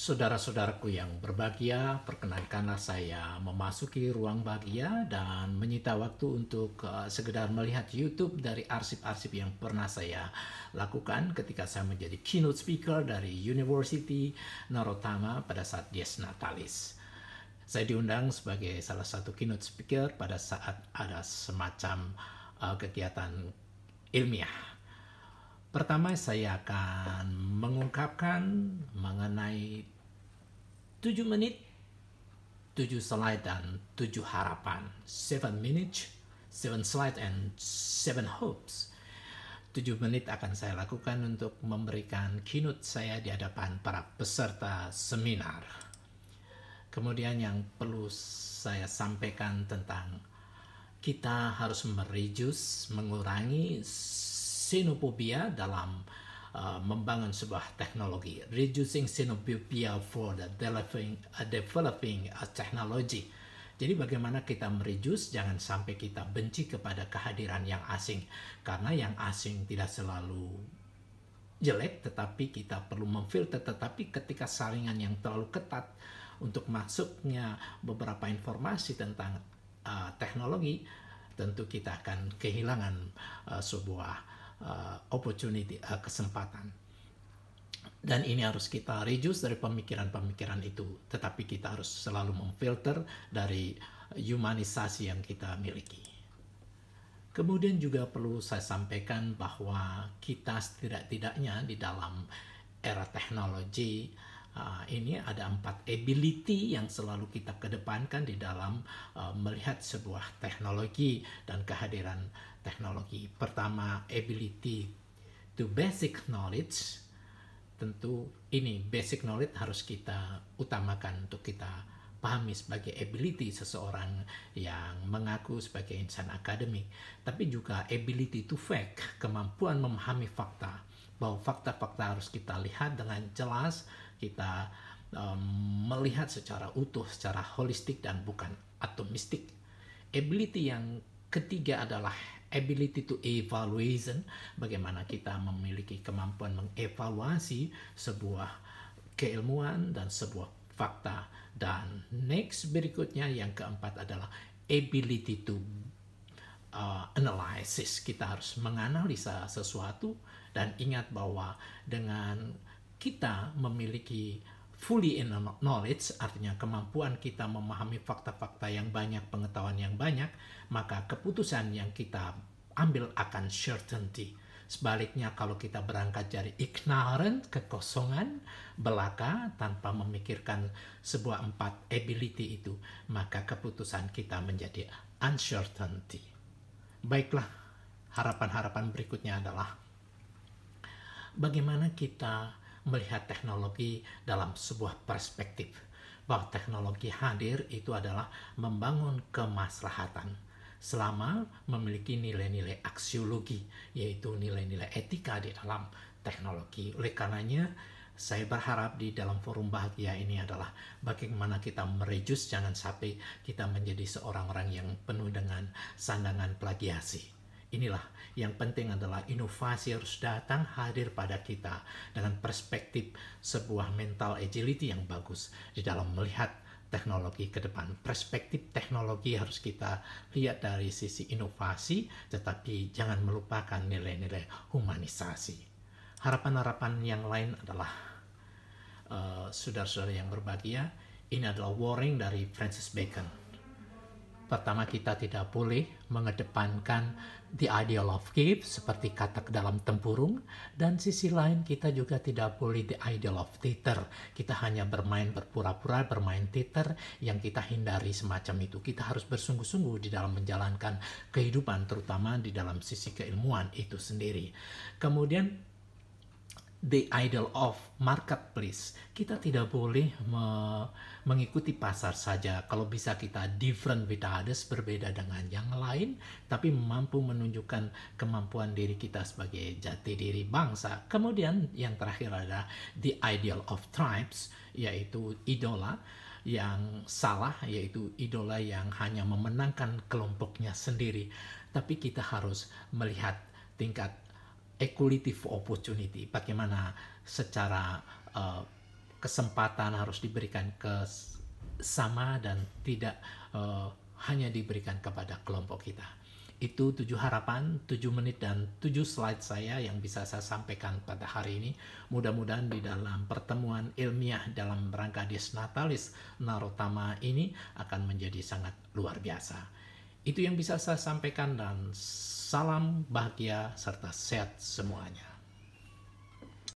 Saudara-saudaraku yang berbahagia, perkenankanlah saya memasuki ruang bahagia dan menyita waktu untuk sekedar melihat YouTube dari arsip-arsip yang pernah saya lakukan ketika saya menjadi keynote speaker dari University Narotama pada saat Dies Natalis. Saya diundang sebagai salah satu keynote speaker pada saat ada semacam kegiatan ilmiah. Pertama, saya akan mengungkapkan mengenai 7 menit, 7 slide, dan 7 harapan. 7 minutes, 7 slide, and 7 hopes. 7 menit akan saya lakukan untuk memberikan keynote saya di hadapan para peserta seminar. Kemudian yang perlu saya sampaikan tentang kita harus mengurangi xenophobia dalam membangun sebuah teknologi. Reducing xenophobia for the developing technology. Jadi bagaimana kita jangan sampai kita benci kepada kehadiran yang asing. Karena yang asing tidak selalu jelek, tetapi kita perlu memfilter. Tetapi ketika saringan yang terlalu ketat untuk masuknya beberapa informasi tentang teknologi, tentu kita akan kehilangan sebuah opportunity, kesempatan. Dan ini harus kita reduce dari pemikiran-pemikiran itu. Tetapi kita harus selalu memfilter dari humanisasi yang kita miliki. Kemudian juga perlu saya sampaikan bahwa kita setidak-tidaknya di dalam era teknologi ini ada 4 ability yang selalu kita kedepankan di dalam melihat sebuah teknologi dan kehadiran teknologi. Pertama, ability to basic knowledge. Tentu ini basic knowledge harus kita utamakan untuk kita pahami sebagai ability seseorang yang mengaku sebagai insan akademik. Tapi juga ability to fact, kemampuan memahami fakta. Bahwa fakta-fakta harus kita lihat dengan jelas, kita melihat secara utuh, secara holistik dan bukan atomistik. Ability yang ketiga adalah ability to evaluation, bagaimana kita memiliki kemampuan mengevaluasi sebuah keilmuan dan sebuah fakta. Dan next berikutnya yang keempat adalah ability to analysis. Kita harus menganalisa sesuatu dan ingat bahwa dengan kita memiliki fully in knowledge, artinya kemampuan kita memahami fakta-fakta yang banyak, pengetahuan yang banyak, maka keputusan yang kita ambil akan certainty. Sebaliknya kalau kita berangkat dari ignorant, kekosongan, belaka, tanpa memikirkan sebuah 4 ability itu, maka keputusan kita menjadi uncertainty. Baiklah, harapan-harapan berikutnya adalah bagaimana kita melihat teknologi dalam sebuah perspektif. Bahwa teknologi hadir itu adalah membangun kemaslahatan selama memiliki nilai-nilai aksiologi, yaitu nilai-nilai etika di dalam teknologi. Oleh karenanya, saya berharap di dalam forum bahagia ini adalah bagaimana kita merejus, jangan sampai kita menjadi seorang orang yang penuh dengan sandangan plagiasi. Inilah yang penting adalah inovasi harus datang hadir pada kita dengan perspektif sebuah mental agility yang bagus di dalam melihat teknologi ke depan. Perspektif teknologi harus kita lihat dari sisi inovasi, tetapi jangan melupakan nilai-nilai humanisasi. Harapan-harapan yang lain adalah saudara-saudara yang berbahagia, ini adalah warning dari Francis Bacon. Pertama, kita tidak boleh mengedepankan the ideal of give seperti kata dalam tempurung, dan sisi lain kita juga tidak boleh the ideal of theater. Kita hanya berpura-pura bermain theater yang kita hindari semacam itu. Kita harus bersungguh-sungguh di dalam menjalankan kehidupan, terutama di dalam sisi keilmuan itu sendiri. Kemudian the ideal of marketplace. Kita tidak boleh mengikuti pasar saja. Kalau bisa kita different with others, berbeda dengan yang lain, tapi mampu menunjukkan kemampuan diri kita sebagai jati diri bangsa. Kemudian yang terakhir adalah the ideal of tribes, yaitu idola yang salah, yaitu idola yang hanya memenangkan kelompoknya sendiri. Tapi kita harus melihat tingkat equality for opportunity, bagaimana secara kesempatan harus diberikan ke sama dan tidak hanya diberikan kepada kelompok kita. Itu 7 harapan, 7 menit dan 7 slide saya yang bisa saya sampaikan pada hari ini. Mudah-mudahan di dalam pertemuan ilmiah dalam rangka Dies Natalis Narotama ini akan menjadi sangat luar biasa. Itu yang bisa saya sampaikan dan salam bahagia serta sehat semuanya.